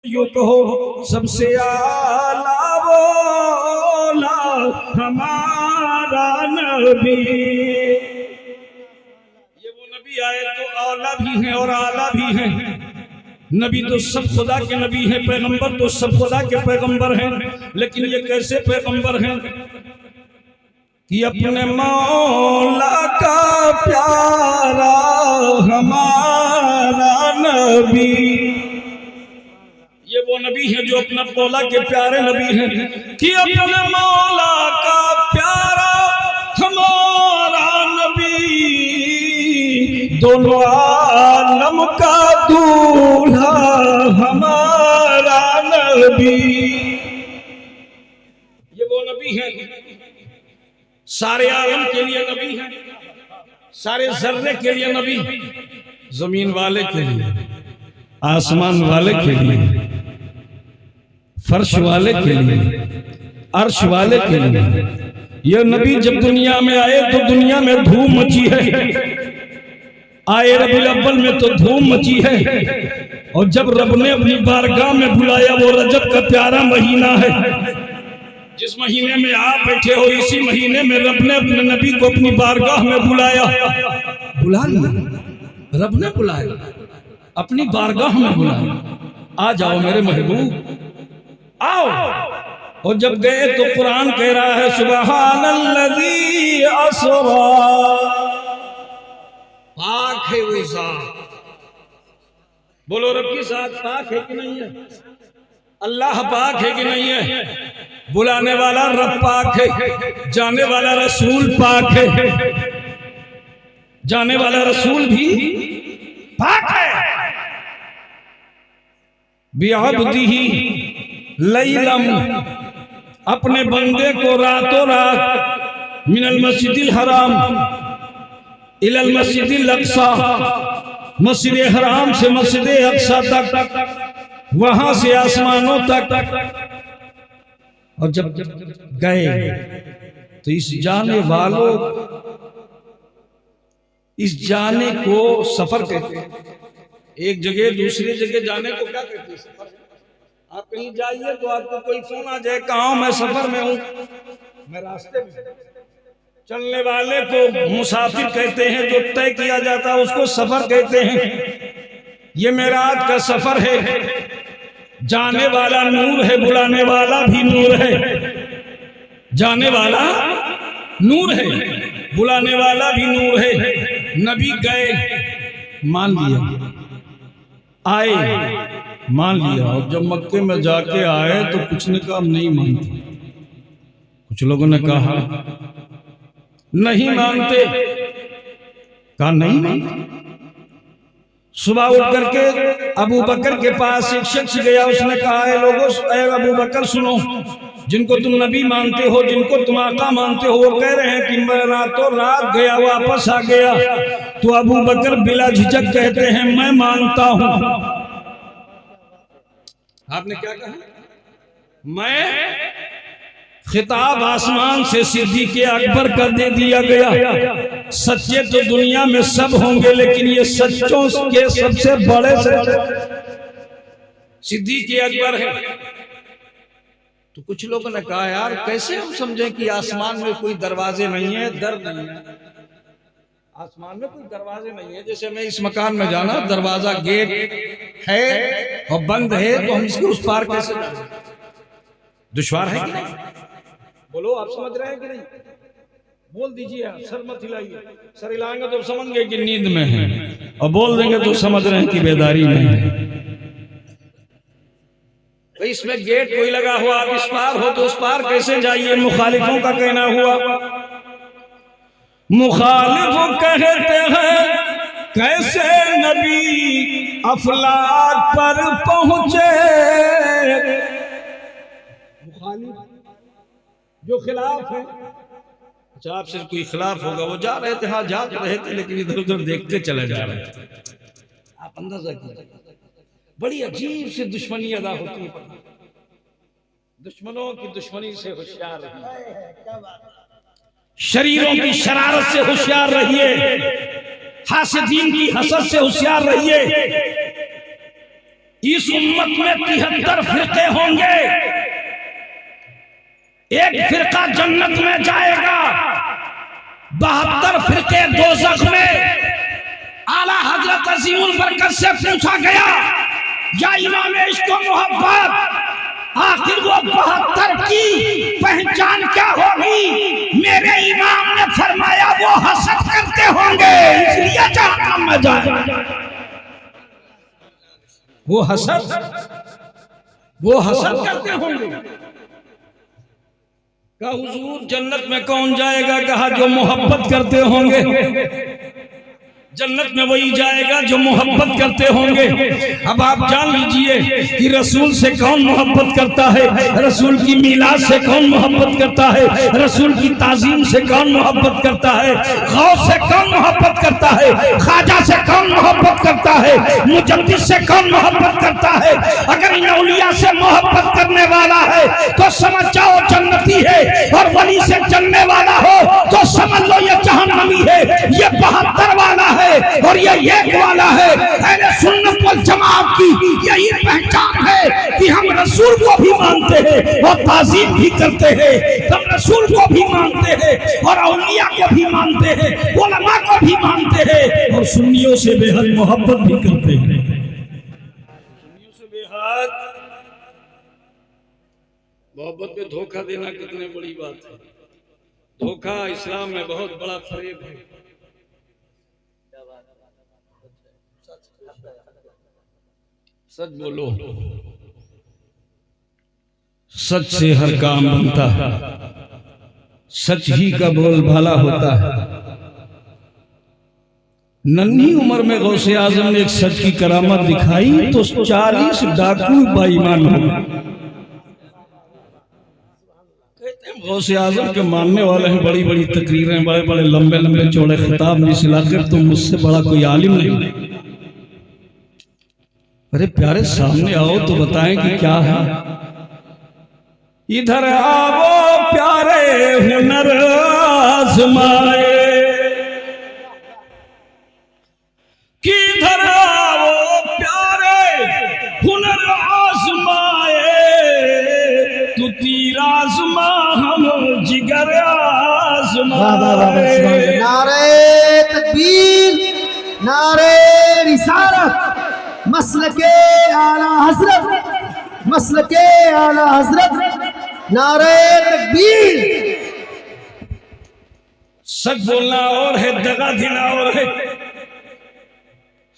यूं कहो सबसे आला बोला हमारा नबी। ये वो नबी आए तो आला भी हैं और आला भी हैं। नबी तो सब खुदा के नबी हैं, पैगंबर तो सब खुदा के पैगंबर हैं। लेकिन ये कैसे पैगंबर हैं कि अपने मौला का प्यारा हमारा नबी। ये वो नबी है जो अपना मौला के प्यारे नबी हैं कि अपने मौला का प्यारा हमारा नबी, दोनों आलम का दूल्हा हमारा नबी। ये वो नबी है सारे आलम के लिए नबी है, सारे जर्रे के लिए नबी, जमीन वाले के लिए, आसमान वाले के लिए, फर्श वाले के लिए, अर्श वाले के लिए। यह नबी जब दुनिया में आए तो दुनिया में धूम मची है। आए रबीउल अव्वल में तो धूम मची है, और जब रब ने अपनी बारगाह में बुलाया, वो रजब का प्यारा महीना है, जिस महीने में आप बैठे हो इसी महीने में रब ने अपने नबी को अपनी बारगाह में बुलाया। बुला लिया, रब ने बुलाया, अपनी बारगाह में बुलाया। आ जाओ मेरे महबूब, आओ। और जब गए तो कुरान कह रहा है सुबहानल्लज़ी अस्रा, पाक है वो ज़ात। बोलो रब की ज़ात पाक है कि नहीं है? अल्लाह पाक है कि नहीं है? बुलाने वाला रब पाक है, जाने वाला रसूल पाक है, जाने वाला रसूल भी पाक है। बिअब्दिही लैलम, अपने बंदे को रातों रात मिनल मस्जिदिल हराम इलल मस्जिदिल अक्सा, मस्जिद हराम से मस्जिद अक्सा तक, वहां से आसमानों तक। और जब गए तो इस जाने वालों, इस जाने को सफर कहते हैं। एक जगह दूसरी जगह जाने को क्या कहते हैं? सफर। आप कहीं जाइए तो आपको कोई फोन आ जाए, कहाँ मैं सफर में हूं, मैं रास्ते में। चलने वाले को मुसाफिर कहते हैं, जो तय किया जाता है उसको सफर कहते हैं। ये मेराज का सफर है। जाने वाला नूर है, बुलाने वाला भी नूर है। जाने वाला नूर है, बुलाने वाला भी नूर है। नबी गए, मान लिया, आए, मान लिया। और जब मक्के में जाके आए तो कुछ ने कहा नहीं मानते, कुछ लोगों ने कहा नहीं मानते, कहा नहीं मानते। सुबह उठ करके अबू बकर के पास एक शख्स गया, उसने कहा है लोगों, अबू बकर सुनो, जिनको तुम नबी मानते हो, जिनको तुम आका मानते हो, वो कह रहे हैं कि मैं रातों रात गया वापस आ गया। तो अबू बकर बिला झिझक कहते हैं मैं मानता हूं। आपने क्या कहा? मैं खिताब आसमान से सिद्दीक़ अकबर का दे दिया गया। सच्चे तो दुनिया में सब होंगे, लेकिन ये सच्चों के सबसे बड़े सिद्दीक़ अकबर है। तो कुछ लोगों ने कहा यार कैसे हम समझें कि आसमान में कोई दरवाजे नहीं है, दर नहीं है। आसमान में कोई दरवाजे नहीं है, जैसे मैं इस मकान में जाना, दरवाजा गेट है और बंद है, तो हम इसके उस पार कैसे जाएं? दुश्वार है कि नहीं? बोलो, आप समझ रहे हैं कि नहीं? बोल दीजिए, सर मत हिलाइए। सर हिलाएंगे तो समझ गए कि नींद में है, और बोल देंगे तो समझ रहे हैं कि बेदारी में है। तो इसमें गेट कोई लगा हुआ, आप इस पार हो तो उस पार कैसे जाइए? मुखालिफों का कहना हुआ, मुखालिफ कहते हैं कैसे नबी अफलाक पर पहुंचे। मुखालिफ जो खिलाफ है, अच्छा आपसे कोई खिलाफ होगा, वो जा रहे थे, हाँ जा रहे थे, लेकिन इधर उधर देखते चले जा रहे थे। आप अंदाजा कीजिए, बड़ी अजीब सी दुश्मनी अदा होती है। दुश्मनों की दुश्मनी से होशियार रहिए, शरीरों की शरारत से होशियार रहिए, हासिदीन की हसद से होशियार रहिए, इस उम्मत में 73 फिरके होंगे, एक फिरका जन्नत में जाएगा, 72 फिरके दोज़ख में। आला हजरत अज़ीमुल बरकत से पूछा गया, या इमाम इश्क व मोहब्बत, आखिर वो 72 की पहचान क्या होगी? मेरे इमाम ने फरमाया वो हसद करते होंगे, इसलिए जहन्नम में जाएंगे। वो हसद करते होंगे। कहा हुजूर जन्नत में कौन जाएगा? कहा जो मोहब्बत करते होंगे। जन्नत में वही जाएगा जो मोहब्बत करते होंगे। अब आप जान लीजिए कि रसूल से कौन मोहब्बत करता है, रसूल की मिलाद से कौन मोहब्बत करता है, रसूल की ताजीम से कौन मोहब्बत करता है, गौस से कौन मोहब्बत करता है, ख्वाजा से कौन मोहब्बत करता है, मुजद्दिद से कौन मोहब्बत करता है। अगर इन औलिया से मोहब्बत करने वाला है तो समझ जाओ जन्नती है, और वली से चलने वाला हो तो समझ लो ये जहन्नमी है। ये 72 वाला है और ये एक वाला है। अहले सुन्नत वल जमात की यही पहचान है कि हम रसूल को भी मानते हैं और ताज़ीम भी करते हैं, हम रसूल को भी मानते हैं और औलिया को भी मानते हैं, उलमा को भी मानते हैं, और सुन्नियों से बेहद मोहब्बत भी करते हैं। सुन्नियों से बेहद मोहब्बत में धोखा देना कितनी बड़ी बात है। धोखा इस्लाम में बहुत बड़ा फरेब है। सच बोलो, सच से हर काम बनता है, सच ही का बोल भाला होता है। नन्ही उम्र में गौसे आजम ने एक सच की करामत दिखाई तो 40 डाकू बेईमान हो गए। कहते हैं गौसे आजम के मानने वाले हैं, बड़ी बड़ी तकरीरें, बड़े बड़े लंबे लंबे चौड़े खिताब में सिलाकर, तुम मुझसे बड़ा कोई आलिम नहीं। अरे प्यारे सामने आओ तो बताएं कि क्या है। इधर आओ प्यारे हुनर आजमाए, किधर आओ प्यारे हुनर आजमाए, तू तीर आजमा हम जिगर आजमाए। नारे तकबीर, नारे रिसालत, मसलके आला हजरत, मसलके आला हजरत, नारे तकबीर। सच बोलना और है, दगा देना और है।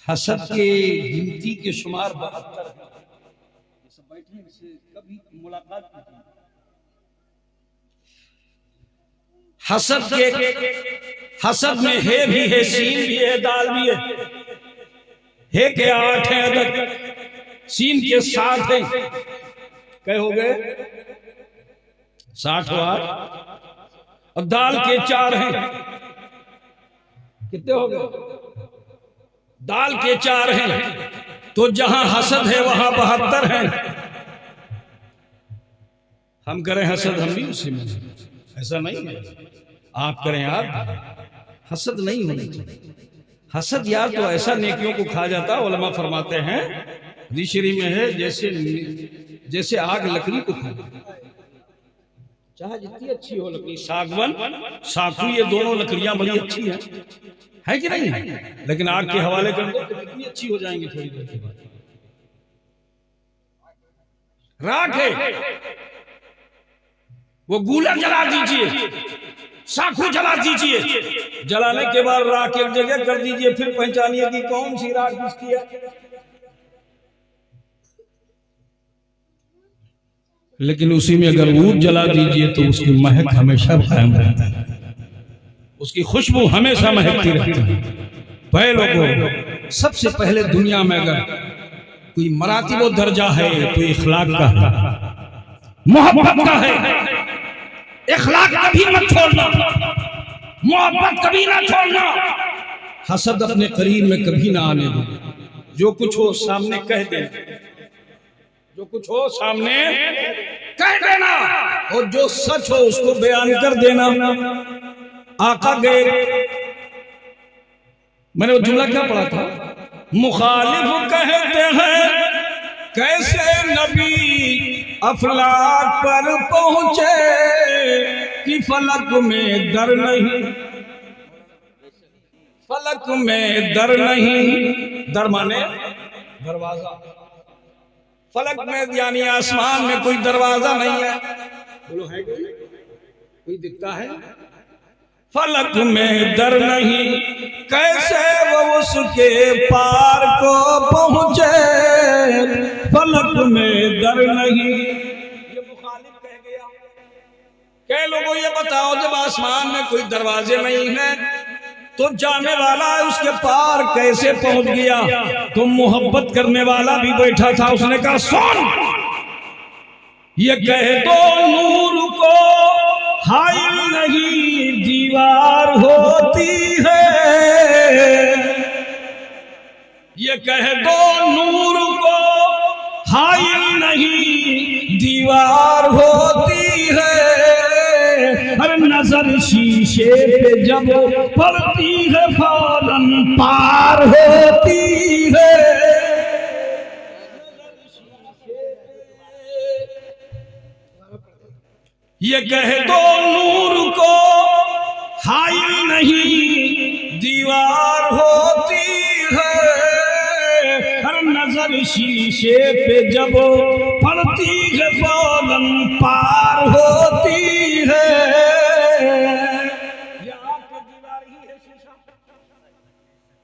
हसद के गिनती के शुमार 72 बैठने से कभी मुलाकात नहीं। हसद में है भी है, सीन भी है, दाल भी है के 8 है अदद, सीन के 7 है। क्या हो गए? 60 हुआ। अब दाल के 4 हैं, कितने हो गए? दाल के 4 हैं, तो जहां हसद है वहां 72 हैं। हम करें हसद, हम भी उसी में, ऐसा नहीं है। आप करें यार, हसद नहीं होनी चाहिए। हसद यार तो ऐसा नेकियों को खा जाता, उलमा फरमाते हैं रिशरी में है, जैसे आग लकड़ी को खा जाता। चाहे जितनी अच्छी हो लकड़ी, सागवन साखू, ये दोनों लकड़ियां बड़ी अच्छी है कि नहीं? लेकिन आग के हवाले कर दो तो कितनी अच्छी हो जाएंगी थोड़ी देर के बाद। राख है, वो गूलर जला दीजिए, साखू जला दीजिए, जलाने के बाद राख एक जगह कर दीजिए, फिर पहचानिए कि कौन सी राख किसकी है। लेकिन उसी में अगर ऊद जला दीजिए तो उसकी महक हमेशा कायम रहती है, उसकी खुशबू हमेशा महकती रहती है। पहले को सबसे पहले दुनिया में अगर कोई मरातिब दर्जा है तो इखलाक का है, मोहब्बत का है। इखलाक कभी मत छोड़ना, मोहब्बत कभी ना छोड़ना, हसद अपने करीब में कभी ना आने दो। जो कुछ हो सामने कह देना, जो कुछ हो सामने कह देना, और जो सच हो उसको बयान कर देना। आका गए, मैंने वो जुमला क्या पढ़ा था? मुखालिफ कहते हैं कैसे नबी अफलाक पर पहुंचे कि फलक में दर नहीं, फलक में दर नहीं, दर माने दरवाजा, फलक में यानी आसमान में कोई दरवाजा नहीं है। बोलो है कोई दिखता है? फलक में दर नहीं, कैसे वो उसके पार को पहुंचे, फलक में दर नहीं। ये मुखालिफ कह गया। कई लोगों ये बताओ जब आसमान में कोई दरवाजे नहीं है तो जाने वाला है उसके पार कैसे पहुंच गया? तो मोहब्बत करने वाला भी बैठा था, उसने कहा सुन, ये कह दो नूर को हाइल नहीं दीवार होती है, ये कह दो नूर को हाइल नहीं दीवार होती है। हर नजर शीशे पे जब पड़ती है फौरन पार होती है। ये कह दो नूर को हाइल नहीं दीवार होती है, हर नजर शीशे पे जब पड़ती है फौरन पार होती है। ये आपकी दीवार ही है शीशा।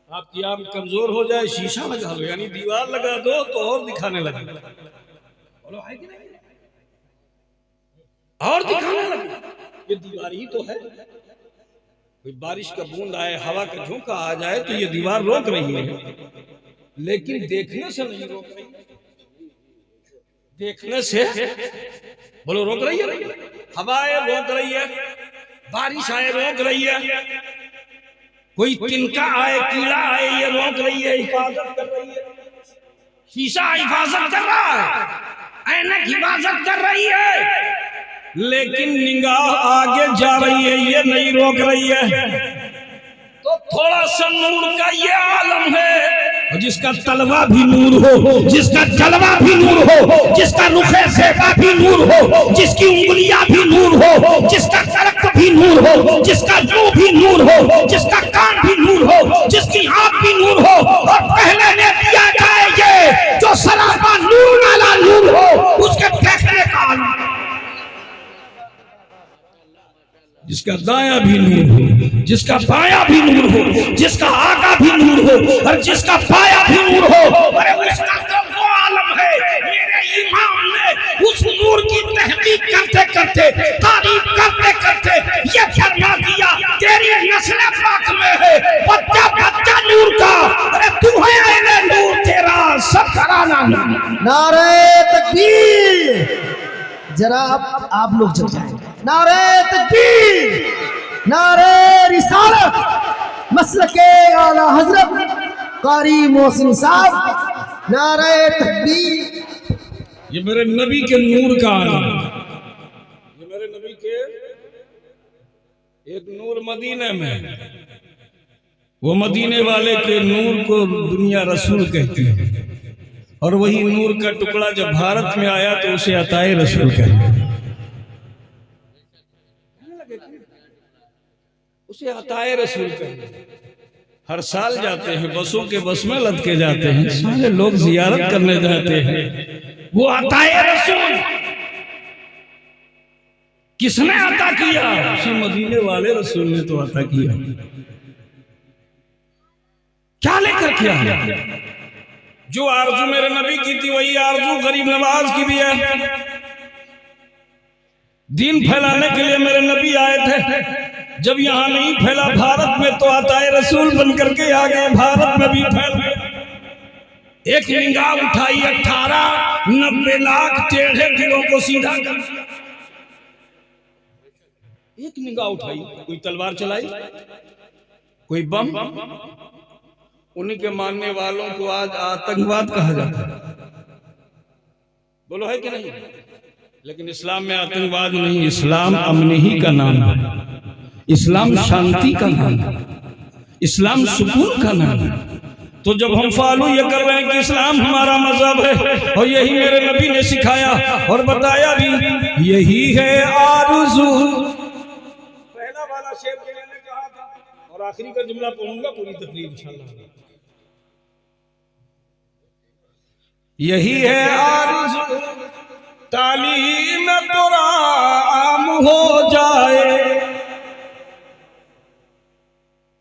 आपकी आंख कमजोर हो जाए शीशा लगा लो, यानी दीवार लगा दो तो और दिखाने लगे। बोलो है कि नहीं? और दिखाने लगे। ये दीवार ही तो है। कोई बारिश का बूंद आए, हवा का झोंका आ जाए तो ये दीवार रोक रही है, लेकिन देखने से नहीं रोक रही। देखने से बोलो रोक रही है? हवाएं रोक रही है, बारिश आए रोक रही है, कोई तिनका आए, कीड़ा आए, ये रोक रही है, हिफाजत कर रही है। शीशा हिफाजत कर रहा है, ऐनक हिफाजत कर रही है, लेकिन निगाह आगे जा रही है, ये नहीं रोक रही है। तो थोड़ा सा नूर का ये आलम है, जिसका तलवा भी नूर हो, जिसका जलवा भी नूर हो, जिसका रुखे ज़ेबा भी नूर हो, जिसकी उंगलियां भी नूर हो, जिसका कलक भी नूर हो, जिसका मुंह भी नूर हो, जिसका कान भी नूर हो, जिसकी आंख भी नूर हो। और पहले ने दिया जाएगा जो सरापा नूर वाला नूर हो, उसके फेंकने का आलम, जिसका दाया भी नूर हो, जिसका बाया भी नूर हो, जिसका आगा भी नूर हो और जिसका बाया भी नूर हो। अरे उसका तो वो आलम है। मेरे इमाम ने उस नूर की तहकीक करते करते, तारीफ करते करते ये फरमा दिया, तेरी नस्ल पाक में है बच्चा बच्चा नूर का। अरे तू है अहले नूर, तेरा सब कराना नूर। नारे तकबीर। जरा आप लोग जग जाए। नारे तकबीर, नारे रिसालत, मसलके आला हजरत कारी मोहसिन साहब, नारे तकबीर। ये मेरे नबी के नूर का आलम, ये मेरे नबी के एक नूर मदीने में, वो मदीने वाले के नूर को दुनिया रसूल कहती है, और वही नूर का टुकड़ा जब भारत में आया तो उसे अताए रसूल कहते, उसे अताए रसूल कहते। हर साल जाते हैं, बसों के बस में लद के जाते हैं, सारे लोग जियारत करने जाते हैं। वो अताए रसूल किसने अता किया? उसी मदीने वाले रसूल ने तो अता किया। क्या लेकर किया? जो आरजू मेरे नबी की थी वही आरजू गरीब नवाज की भी है। दीन फैलाने के लिए मेरे नबी आए थे, जब यहाँ नहीं फैला भारत में तो अताए रसूल बन करके आ गए, भारत में भी फैल गए। एक निगाह उठाई, 18-90 लाख टेढ़े दिलों को सीधा कर, एक निगाह उठाई। कोई तलवार चलाई, कोई बम, उन्हीं के मानने वालों को आज आतंकवाद कहा जाता है। बोलो है कि नहीं? लेकिन इस्लाम में आतंकवाद नहीं, इस्लाम अमन ही का नाम है, इस्लाम शांति का नाम है, इस्लाम सुकून का नाम है। तो जब हम फॉलो ये कर रहे हैं कि इस्लाम हमारा मजहब है और यही मेरे नबी ने सिखाया और बताया भी, यही है आरज़ू। पहला वाला शेर मैंने कहा था और आखिरी का जुमला पढ़ूंगा पूरी तकरीर इंशाअल्लाह। यही है आरज़ू तालीम कुरान हो जाए,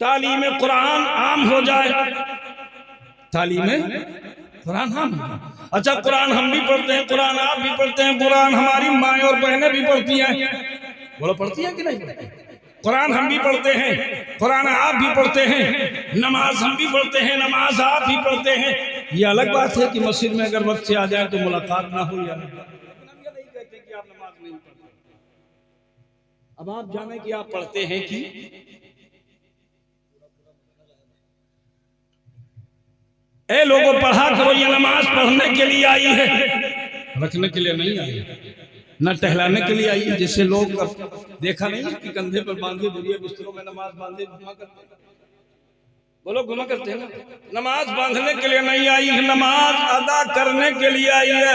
तालीम कुरान आम हो जाए, तालीम कुरान हम। अच्छा, कुरान हम भी पढ़ते हैं, कुरान आप भी पढ़ते हैं, कुरान हमारी माएँ और बहनें भी पढ़ती हैं। बोलो पढ़ती हैं कि नहीं? कुरान हम भी पढ़ते हैं, कुरान आप भी पढ़ते हैं, नमाज हम भी पढ़ते हैं, नमाज आप भी पढ़ते हैं। ये अलग बात है कि मस्जिद में अगर वक्त से आ जाए तो मुलाकात ना हो, या नहीं कहते कि आप नमाज नहीं पढ़ते। अब आप जाने कि आप पढ़ते हैं कि ए लोगों पढ़ा करो, ये नमाज पढ़ने के लिए आई है, रखने के लिए नहीं आई, न टहलाने के लिए आई है। जिससे लोग देखा नहीं कि कंधे पर बांधे बुढ़िया बिस्तरों में नमाज बांधे घुमा करते हैं। बोलो घुमा करते हैं ना। नमाज बांधने के लिए नहीं आई है, नमाज अदा करने के लिए आई है।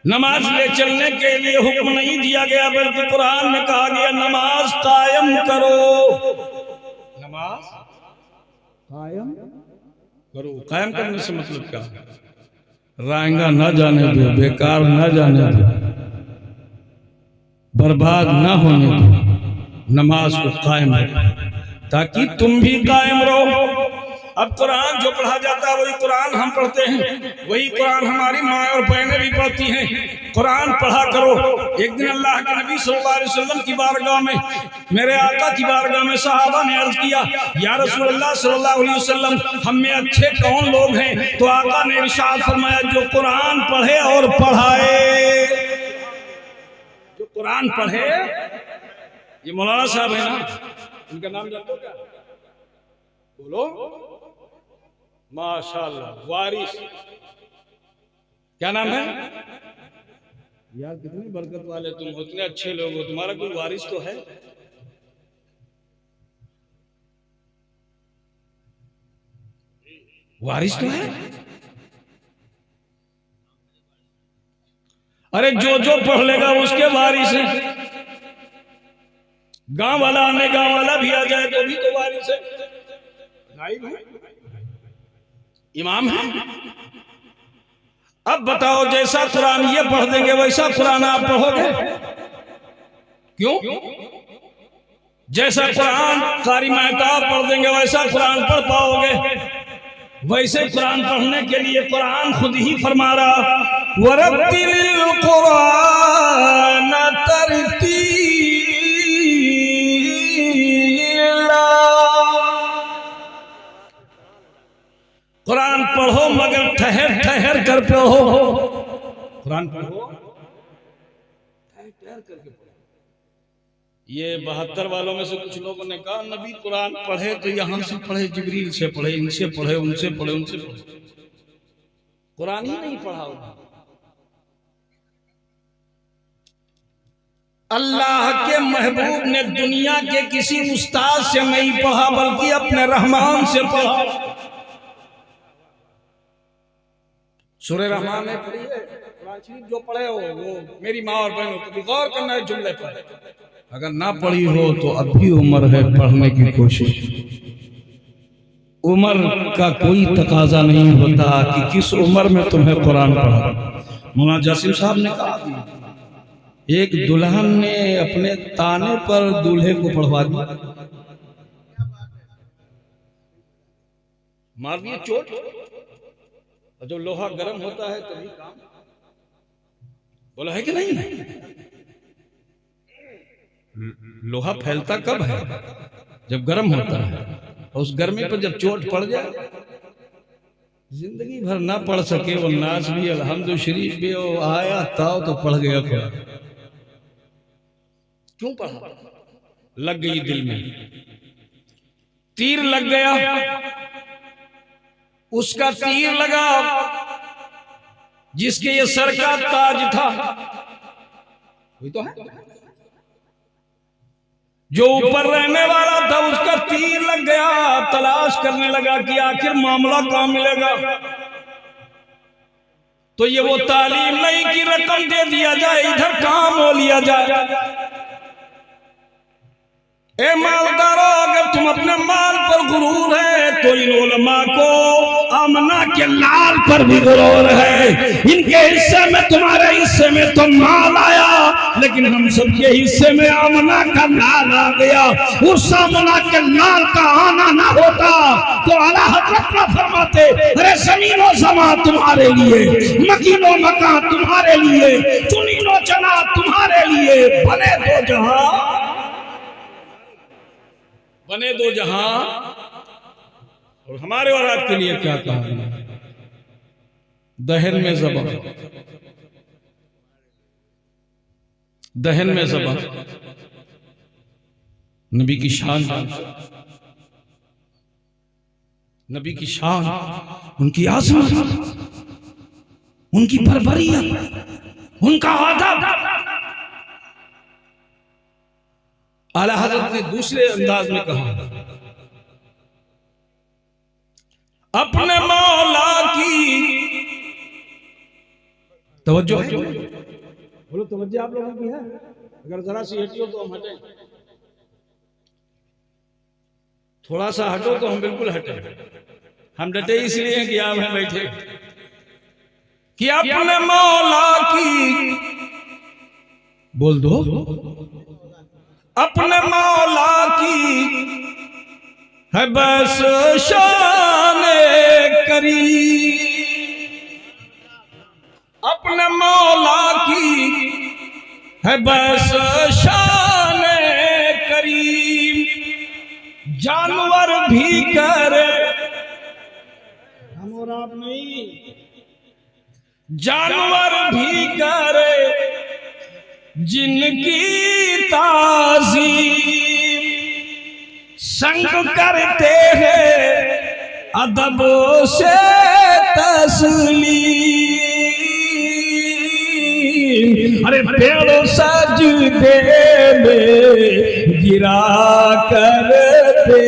नमाज ले चलने के लिए हुक्म नहीं दिया गया, बल्कि कुरान में कहा गया नमाज कायम करो, नमाज कायम करो। कायम करने से मतलब क्या? रायंगा ना जाने दो, बेकार ना जाने दो, बर्बाद ना होने दो। नमाज को कायम रखो ताकि तुम भी कायम रहो। अब कुरान जो पढ़ा जाता है वही कुरान हम पढ़ते हैं, वही कुरान हमारी माँ और बहनें भी पढ़ती हैं। कुरान पढ़ा करो। एक दिन अल्लाह के नबी सल्लल्लाहु अलैहि वसल्लम की बारगाह में, मेरे आका की बारगाह में सहाबा ने अर्ज किया, या रसूलुल्लाह सल्लल्लाहु अलैहि वसल्लम, हम में अच्छे कौन लोग हैं? तो आका ने इरशाद फरमाया, जो कुरान पढ़े और पढ़ाए। जो कुरान पढ़े, ये मौलाना साहब है ना, उनका नाम जानते हो क्या? बोलो माशाल्लाह, वारिस। क्या नाम है यार? कितनी बरकत वाले तुम हो, इतने अच्छे लोग हो, तुम्हारा कोई वारिस तो है? वारिस तो है। अरे जो पढ़ लेगा उसके वारिस है। गांव वाला आने, गांव वाला भी आ जाए तो भी तो वारिस है, नाइब है, इमाम है। अब बताओ, जैसा कुरान ये पढ़ देंगे वैसा कुरान आप पढ़ोगे? क्यों? जैसा कुरान कारी महताब पढ़ देंगे वैसा कुरान पढ़ पाओगे? वैसे कुरान पढ़ने के लिए कुरान खुद ही फरमा रहा, वरत्तिलिल कुरान तरतीला। कुरान पढ़ो मगर ठहर ठहर कर पढ़ो। कुरान पढ़ो ठहर ठहर करके पढ़ो। ये 72 वालों में से कुछ लोगों ने कहा, नबी कुरान पढ़े तो यहां से पढ़े, जिब्रील से पढ़े, इनसे पढ़े, उनसे पढ़े, उनसे पढ़े। कुरान ही नहीं पढ़ा होगा। अल्लाह के महबूब ने दुनिया के किसी उस्ताद से नहीं पढ़ा, बल्कि अपने रहमान से पढ़ा। सूरह रहमान में पढ़ी है, कुरान शरीफ जो पढ़े हो वो मेरी माँ और बहनों को भी गौर करना है जुमले पर। अगर ना पढ़ी हो तो अब भी उम्र है पढ़ने की कोशिश। उम्र का कोई तकाजा नहीं होता कि किस उम्र में तुम्हें कुरान पढ़ा। मौलाना जासिम साहब ने कहा, एक दुल्हन ने अपने ताने पर दूल्हे को पढ़वा दिया, मार दिया चोट। जब लोहा गर्म होता है तभी काम। बोला है कि नहीं? लोहा फैलता कब है? जब गर्म होता है। और उस गर्मी पर जब चोट पड़ जाए, जिंदगी भर ना पढ़ सके वो नाज भी, अल्हम्दुलिल्लाह शरीफ भी हो, आया ताव तो पढ़ गया। क्यों पढ़ा? लग गई दिल में, तीर लग गया। उसका तीर लगा जिसके ये सर का ताज था, वही तो है जो ऊपर रहने वाला था उसका तीर लग गया, तलाश करने लगा कि आखिर मामला कहां मिलेगा। तो ये वो तालीम नहीं कि रकम दे दिया जाए, इधर काम हो लिया जाए। ए मालदारों, अगर तुम अपने माल पर गुरूर है तो इन उलमा को आमना के लाल पर भी गुरूर है। इनके हिस्से में, तुम्हारे हिस्से में तो माल आया, लेकिन हम सबके हिस्से में आमना का लाल आ गया। उस आमना के लाल का आना ना होता तो आला हजरत ना फरमाते, अरे ज़मीनो ज़मा तुम्हारे लिए, मकीनो मकान तुम्हारे लिए, चुनीनो जना तुम्हारे लिए, बने दो जहां, बने दो जहां। और हमारे और आपके लिए क्या कहा, दहन में ज़बा, दहन में ज़बा। नबी की शान, नबी की शान, उनकी आज़मत, उनकी बरबरियत, उनका अदब। आला हज़रत ने दूसरे अंदाज में कहा, अपने मौला की तवज्जो है, बोलो तवज्जो आप लोगों की है। अगर जरा सी हटी हो तो हम हटें, थोड़ा सा हटो तो हम बिल्कुल हटे। हम डटे इसलिए कि आप हैं बैठे, कि अपने मौला की, बोल दो, अपने मौला की है बस शान करीम, अपने मौला की है बस शान करीम। जानवर भी करे, हम और आप नहीं, जानवर भी करे जिनकी ताज़ीम, संग करते हैं अदब से तस्लीम। अरे पेड़ सजदे में गिरा करते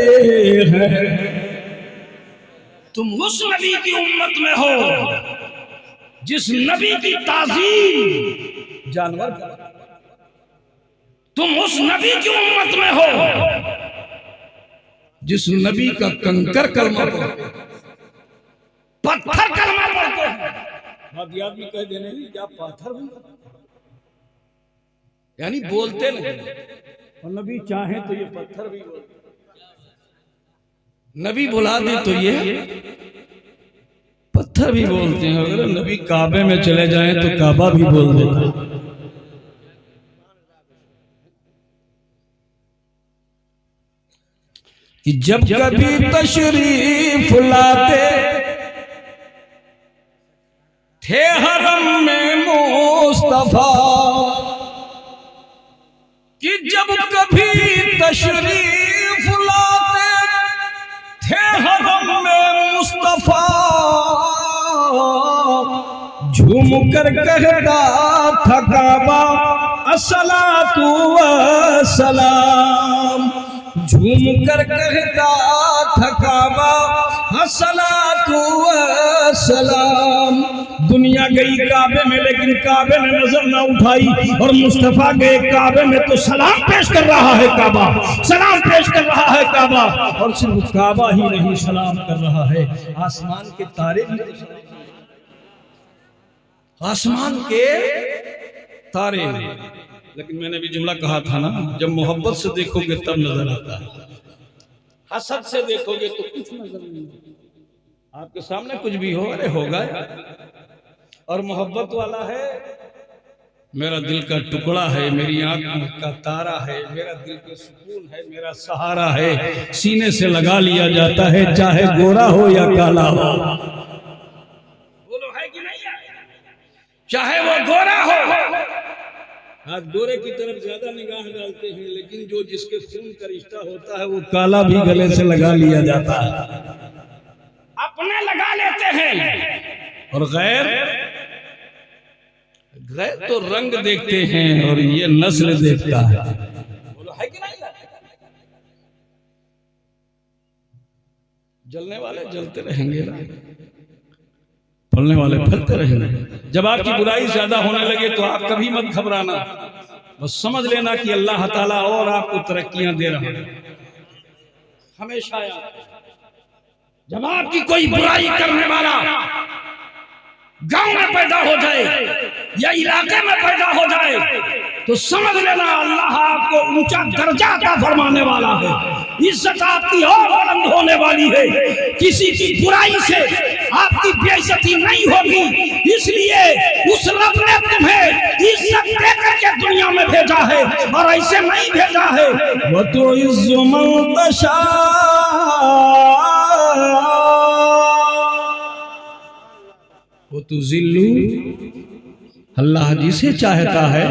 हैं। तुम उस नबी की उम्मत में हो जिस नबी की ताज़ीम जानवर, तुम उस नबी की उम्मत में हो जिस नबी का कंकर कलमा पढ़ते, पत्थर कलमा पढ़ते हैं। बाकी आदमी कह देने क्या पत्थर भी, यानी बोलते नहीं, और नबी चाहे तो ये पत्थर भी बोलते, नबी बुला दे तो ये पत्थर भी बोलते हैं। अगर नबी काबे में चले जाएं तो काबा भी बोल देता है। कि जब कभी तशरीफ लाते थे हरम में मुस्तफा, कि जब कभी तशरीफ लाते थे हरम में मुस्तफा, झूम कर कहता था काबा अस्सलातु वस्सलाम, झूम कर कहता था काबा अस्सलातु वस्सलाम। दुनिया गई काबे में लेकिन काबे ने नजर ना उठाई, और मुस्तफा गए काबे में तो सलाम पेश कर रहा है काबा, सलाम पेश कर रहा है काबा। और सिर्फ काबा ही नहीं, सलाम कर रहा है आसमान के तारे भी, आसमान के तारे। लेकिन मैंने भी जुमला कहा था ना, जब मोहब्बत से देखोगे तब नजर आता है, हसद से देखोगे तो कुछ नजर नहीं। आपके सामने कुछ भी हो, अरे होगा, और मोहब्बत वाला है, मेरा दिल का टुकड़ा है, मेरी आंख का तारा है, मेरा दिल का सुकून है, मेरा सहारा है, सीने से लगा लिया जाता है, चाहे गोरा हो या काला हो। बोलो है कि नहीं? चाहे वो गोरा हो। आज गोरे की तरफ ज्यादा निगाह डालते हैं, लेकिन जो जिसके खून का रिश्ता होता है वो काला भी गले से लगा लिया जाता है, अपने लगा लेते हैं। और गैर, गैर तो रंग देखते हैं और ये नस्ल देखता है। बोलो है कि नहीं? जलने वाले जलते रहेंगे ना, फलने वाले फलते रहेंगे। जब आपकी बुराई ज्यादा होने लगे तो आप कभी मत घबराना, बस समझ लेना कि अल्लाह ताला और आपको तरक्कियां दे रहा है हमेशा। जब आपकी कोई बुराई करने वाला गांव में पैदा हो जाए या इलाके में पैदा हो जाए तो समझ लेना अल्लाह आपको ऊंचा दर्जा अता फरमाने वाला है, इज्जत आपकी और बुलंद होने वाली है। किसी की बुराई से आपकी बेइज्जती नहीं होगी, इसलिए उस रब ने तुम्हें इज्जत देकर के दुनिया में भेजा है और ऐसे नहीं भेजा है। वो तो वो तो जिल्लू, अल्लाह जिसे चाहता है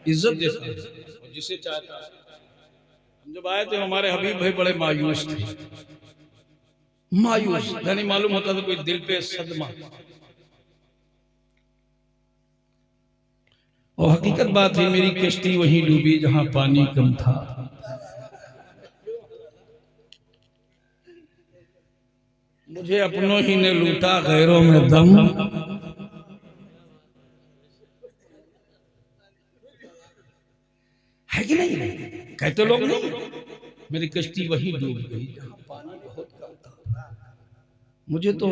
इज्जत देता है और जिसे चाहता है। हम जब आए थे हमारे हबीब भाई बड़े मायूस थे, मायूस यानी मालूम होता था कोई दिल पे सदमा। और हकीकत बात है मेरी कश्ती वहीं डूबी जहां पानी कम था। मुझे अपनों ही ने लूटा गैरों में दम, है कि नहीं? कहते लोग नहीं, मेरी कश्ती वहीं डूब गई जहां पानी बहुत कम था। मुझे तो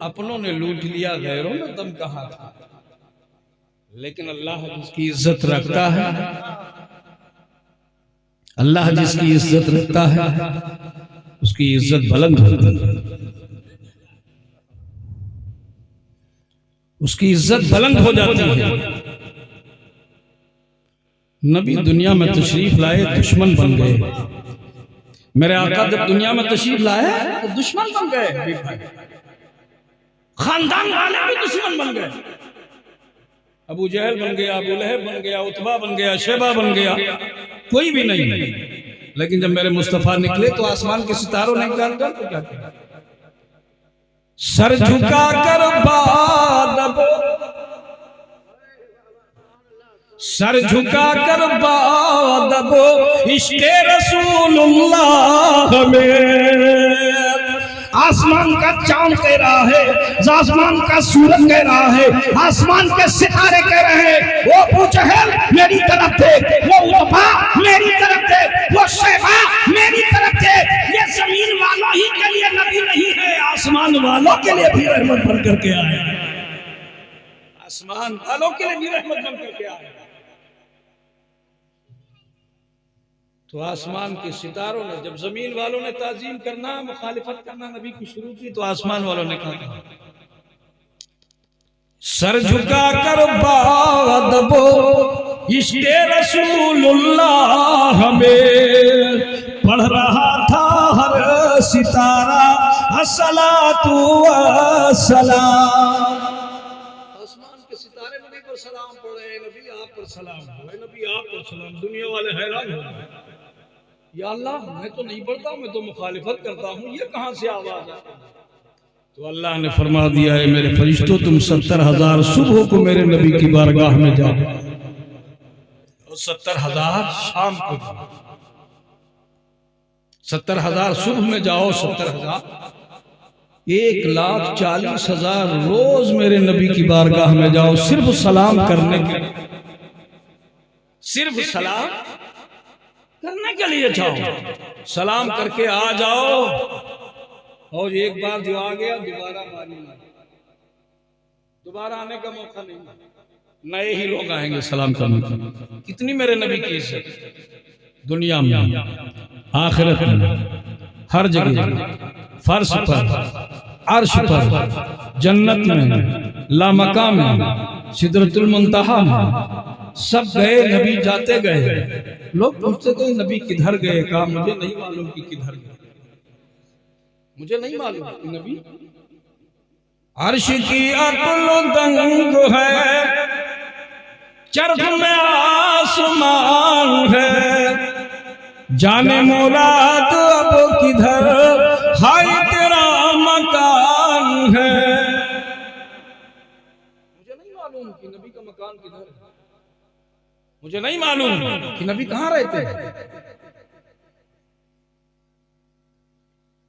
अपनों ने लूट लिया, गैरों में दम कहाँ था। लेकिन अल्लाह जिसकी इज्जत रखता है, अल्लाह जिसकी इज्जत रखता है उसकी इज्जत बुलंद होती है, उसकी इज्जत बुलंद हो जाती है। नबी दुनिया में तशरीफ लाए दुश्मन बन गए। मेरे आका जब दुनिया में तशरीफ लाए तो दुश्मन बन गए, खानदान वाले भी दुश्मन बन गए। अबू जहल बन गया, अबू लहब बन गया, उतबा बन गया, शेबा बन गया, कोई भी नहीं। लेकिन जब मेरे मुस्तफा निकले तो आसमान के सितारों ने क्या किया? सर झुका कर बादबो, सर झुका कर बादबो इश्क़े रसूलुल्लाह में। आसमान का चांद कह रहा है, आसमान का सूरज कह रहा है, आसमान के सितारे कह रहे हैं वो अबू जहल मेरी तरफ थे, वो उतबा मेरी तरफ थे, वो शेबा मेरी तरफ थे। ये जमीन वालों ही के लिए नबी नहीं है, आसमान वालों के लिए भी रहमत बन करके आए, आसमान वालों के लिए भी रहमत बन करके आए। तो आसमान के सितारों ने, जब जमीन वालों ने ताजीम करना, मुखालिफत करना नबी की शुरू की, तो आसमान वालों ने कहा सर झुका कर बादबो इश्क़े रसूलुल्लाह में। पढ़ रहा था हर सितारा अस्सलातु वस्सलाम। आसमान के सितारे नबी पर सलाम पढ़ रहे, नबी आप पर सलाम हो, नबी आप पर सलाम। दुनिया वाले हैरान हो गए, या अल्लाह मैं तो नहीं पढ़ता हूं, मैं तो मुखालिफत करता हूं, ये कहां से आवाज है? तो अल्लाह ने फरमा दिया है मेरे फरिश्तों तुम 70,000 सुबह को मेरे नबी की बारगाह में जाओ और 70,000 शाम को जाओ। 70,000 सुबह में जाओ, 70,000 1,40,000 रोज मेरे नबी की बारगाह में जाओ, सिर्फ सलाम करने के लिए, सिर्फ सलाम करने के लिए जाओ। सलाम करके आ जाओ और एक बार जो आ गया दोबारा मानी नहीं, दोबारा आने का मौका नहीं, नए ही लोग आएंगे सलाम करने के। कितनी मेरे नबी की इज्जत दुनिया में, आखिरत में, हर जगह, फर्श पर, अर्श पर, जन्नत में, लामका में, सिदरतुल मुंतहा में, सब गए नबी जाते गए। लोग पूछते गए नबी किधर गए? कहा मुझे नहीं मालूम कि किधर गए, मुझे नहीं मालूम कि नबी। अर्श की अक्ल दंग है, चरख में आसमान है, जाने मुराद अब किधर हाय तेरा मकान है। मुझे नहीं मालूम कि नबी का मकान किधर है, मुझे नहीं मालूम कि नबी कहां रहते हैं।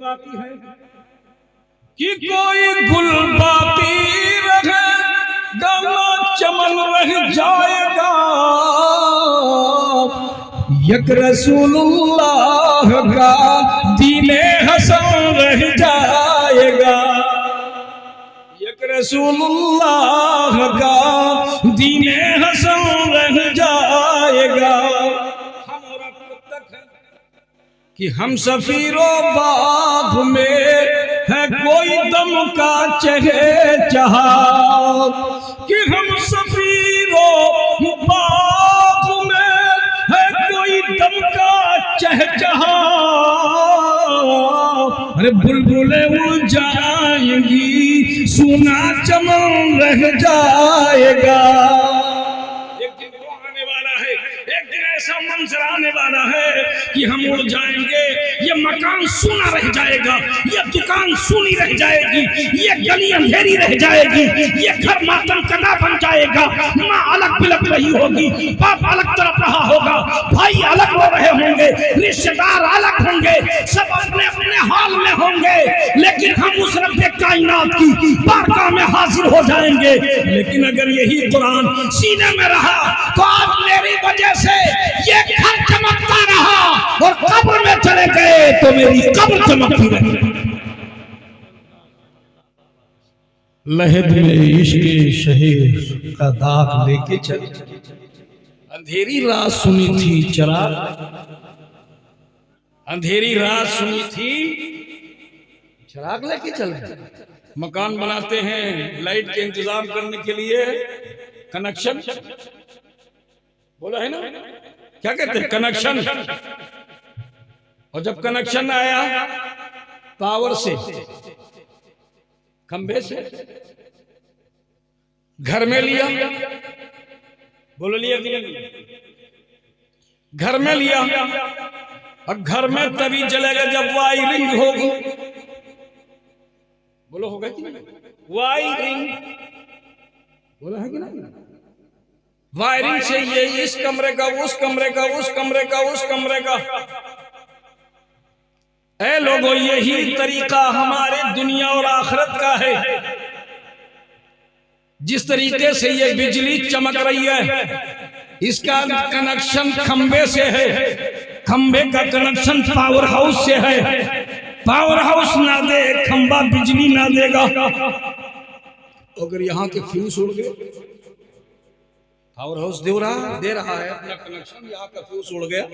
बाकी है कि कोई गुल बाकी रहे गला चमन रह जाएगा, यक रसूलुल्लाह का दीने हसन रह जाएगा, यक रसूलुल्लाह का दीने हसन रह जाएगा। हम कि हम सफीरो बाग में है कोई दम का चहचहा, कि हम सफीरो बाग में है कोई दम का चहचहा, अरे बुलबुलें उड़ जाएंगी सुना चमन रह जाएगा। एक दिन वो आने वाला है, एक दिन ऐसा मंजर आने वाला है कि हम उड़ जाएंगे, ये मकान सूना रह जाएगा, ये दुकान सूनी रह जाएगी, ये गली अंधेरी रह जाएगी, ये घर मातम कदा बन जाएगा, माँ अलग बिलग रही होगी, बाप अलग तरफ रहा होगा, भाई अलग हो रहे होंगे, रिश्तेदार अलग होंगे, सब अपने अपने हाल में होंगे, लेकिन हम उस रब्बे कायनात की बारगाह में हाजिर हो जाएंगे। लेकिन अगर यही कुरान सीने में रहा तो आज मेरी वजह से ये घर चमकता रहा और कब्र में चले गए तो मेरी कब्र चमकती रही। लहद में इश्क़ शहीद का दाग लेके चले, अंधेरी रात सुनी थी चराग, अंधेरी रात सुनी थी चराग लेके चल। मकान बनाते हैं लाइट के इंतजाम करने के लिए कनेक्शन, बोला है ना, क्या कहते हैं कनेक्शन, और जब कनेक्शन आया पावर से, खंबे से, घर में लिया, बोलो लिया कि नहीं, घर में लिया, और घर में तभी जलेगा जब वायरिंग होगी, बोलो होगा कि नहीं, वायरिंग, बोला है कि नहीं, वायरिंग से ये इस कमरे का उस कमरे का उस कमरे का उस कमरे का। ऐ लोगों, यही तरीका हमारे दुनिया और आखिरत का है। जिस तरीके से ये बिजली चमक रही है, इसका कनेक्शन खंबे से है, खंबे का कनेक्शन पावर हाउस से है, पावर हाउस ना दे खंबा बिजली ना देगा। अगर यहाँ के फ्यूज उड़ गए, पावर हाउस दे रहा है अपना कनेक्शन, यहाँ का फ्यूज उड़ गया,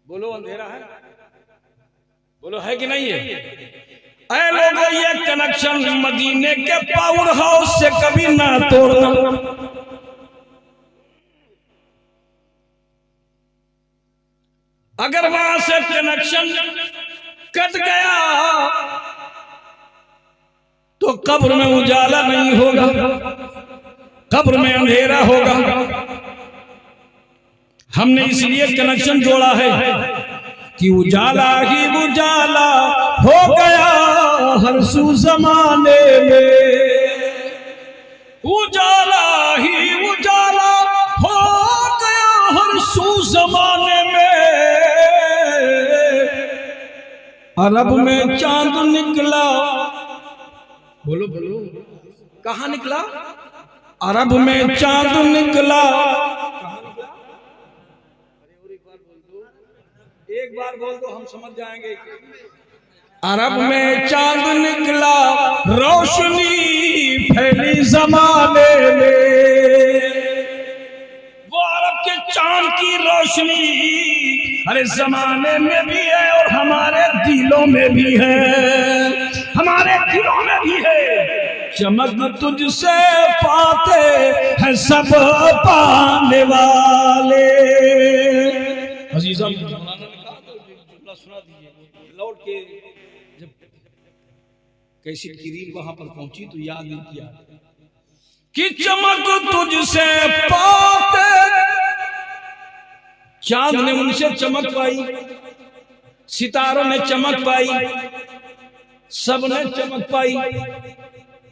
बोलो अंधेरा है, बोलो है कि नहीं है। ऐ लोगों, ये कनेक्शन मदीने के पावर हाउस से कभी ना तोड़ना। अगर वहां से कनेक्शन कट गया तो कब्र में उजाला नहीं होगा, कब्र में अंधेरा होगा। हमने इसलिए कनेक्शन जोड़ा है कि उजाला ही उजाला हो गया हर सू जमाने में, उजाला ही उजाला हो गया हर सू जमाने में। अरब में चांद निकला, बोलो बोलो, कहाँ निकला, अरब में चांद निकला, एक बार बोल दो हम समझ जाएंगे। अरब में चांद निकला, रोशनी फैली जमाने में, वो अरब के चांद की रोशनी अरे जमाने में भी है और हमारे दिलों में भी है, हमारे दिलों में भी है। चमक तुझसे पाते हैं सब पाने वाले। अजीज़ा सुना दीजिए, लौट के जब कैसी की रील वहां पर पहुंची तो याद नहीं किया कि चमक तुझसे पाते, चांद ने उनसे चमक पाई, सितारों ने चमक पाई, सब ने चमक पाई।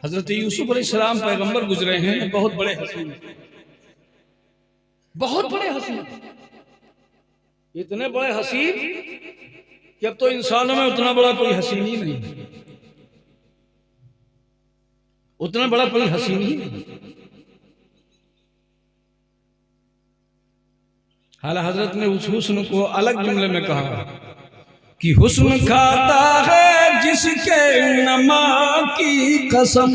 हजरत यूसुफ अलैहिस्सलाम पैगंबर गुजरे हैं, बहुत बड़े हसीन, बहुत बड़े हसीन, इतने बड़े हसीन कि अब तो इंसानों में उतना बड़ा कोई हसीन ही नहीं, उतना बड़ा कोई हसीन ही नहीं। हाल हजरत ने उस हुस्न को अलग जुमले में कहा कि हुस्न खाता है जिसके नमा की कसम।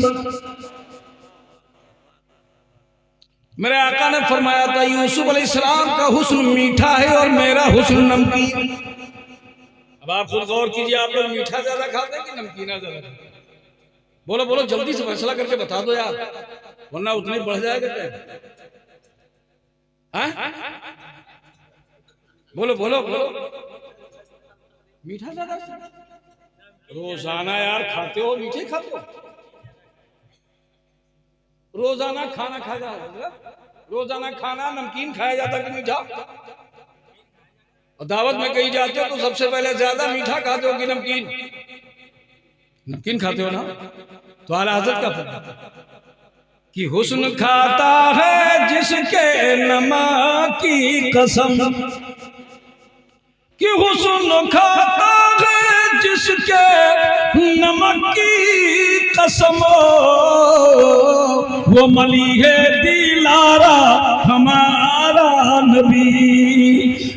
मेरे आका ने फरमाया था यूसुफ अलैहिस्सलाम का हुस्न मीठा है और मेरा हुस्न नमकीन। अब आप खुद गौर कीजिए, आप लोग मीठा ज्यादा खाते हैं कि नमकीना ज्यादा खाते हैं? बोलो बोलो, जल्दी से फैसला करके बता दो यार, वरना उतनी बढ़ जाएगा क्या? बोलो बोलो बोलो, मीठा ज्यादा? रोजाना यार खाते हो, मीठे खाते हो? रोजाना खाना खाया जाता, रोजाना खाना नमकीन खाया जाता कि मीठा? और दावत में कहीं जाते हो तो सबसे पहले ज्यादा मीठा खाते हो कि नमकीन? नमकीन खाते हो ना? तो आला हज़रत का फरमान कि हुस्न खाता है जिसके नमा की कसम, कि हुस्न खाता है जिसके नमक की कसम, वो मली है दिलारा हमारा नबी,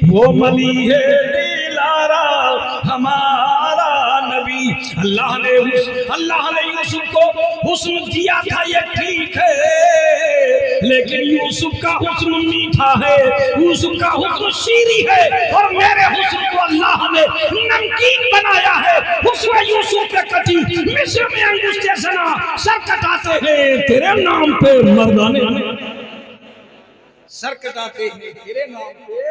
वो मली है दिलारा हमारा नबी। अल्लाह ने यूसुफ को हुस्न दिया था, ये ठीक है, लेकिन यूसुफ का हुस्न मीठा है, यूसुफ का हुस्न शीरी है, और मेरे हुस्न को अल्लाह ने नमकीन बनाया है। हुस्न यूसुफ पे कटी, मिस्र में अंगूठे सना सर कटाते हैं तेरे नाम पे मर्दाने, सर कटाते हैं तेरे नाम पे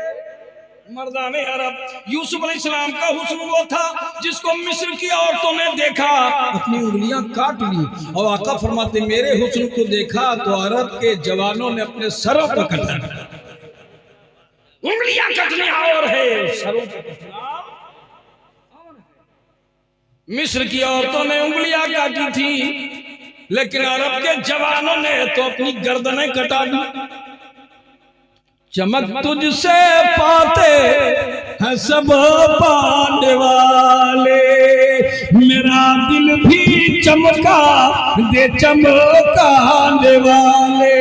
मर्दाने अरब। यूसुफ अलैहिस्सलाम का हुस्न वो था जिसको मिस्र की औरतों ने देखा, अपनी उंगलियां काट ली, और आका फरमाते मेरे हुस्न को देखा तो अरब के जवानों ने अपने सरों को काटा। उंगलियां कटने और है, सरों को कटना और है। मिस्र की औरतों ने उंगलियां काटी थी, लेकिन अरब के जवानों ने तो अपनी गर्दनें कटा दी। चमक तुझसे पाते हैं सब पाने वाले, मेरा दिल भी चमका दे चमकाने वाले।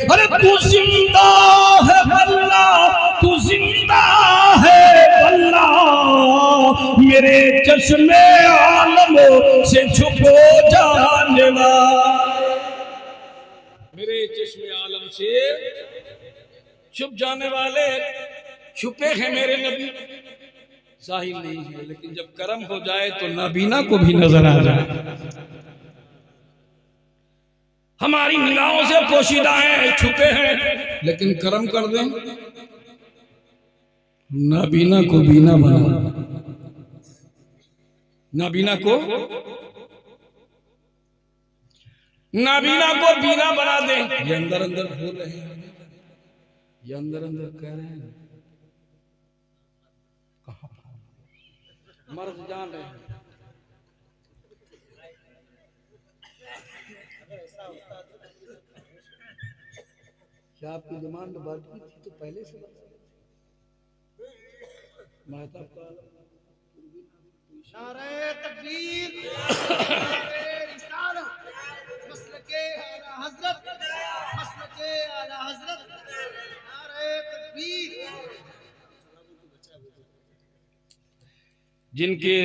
अरे तू जिंदा है अल्लाह, तू जिंदा है अल्लाह, मेरे चश्मे आलम से छुपो जाने वाले, मेरे चश्मे आलम से छुप जाने वाले। छुपे हैं मेरे नबी, जाहिर नहीं है, लेकिन जब करम हो जाए तो नाबीना को भी नजर आ जाए। हमारी निगाहों से पोशीदा हैं, छुपे हैं, लेकिन करम कर दें नाबीना को बीना बना, नाबीना को बीना बना दें। ये अंदर अंदर बोल रहे हैं, ये अंदर अंदर कह रहे हैं, कहाँ मर्द जान रहे हैं। क्या आपकी डिमांड बाकी थी तो पहले से महताब का नारे तकबीर, नारे रिसालत, मसलके आला हज़रत, मसलके आला हज़रत, नारे तकबीर। जिनके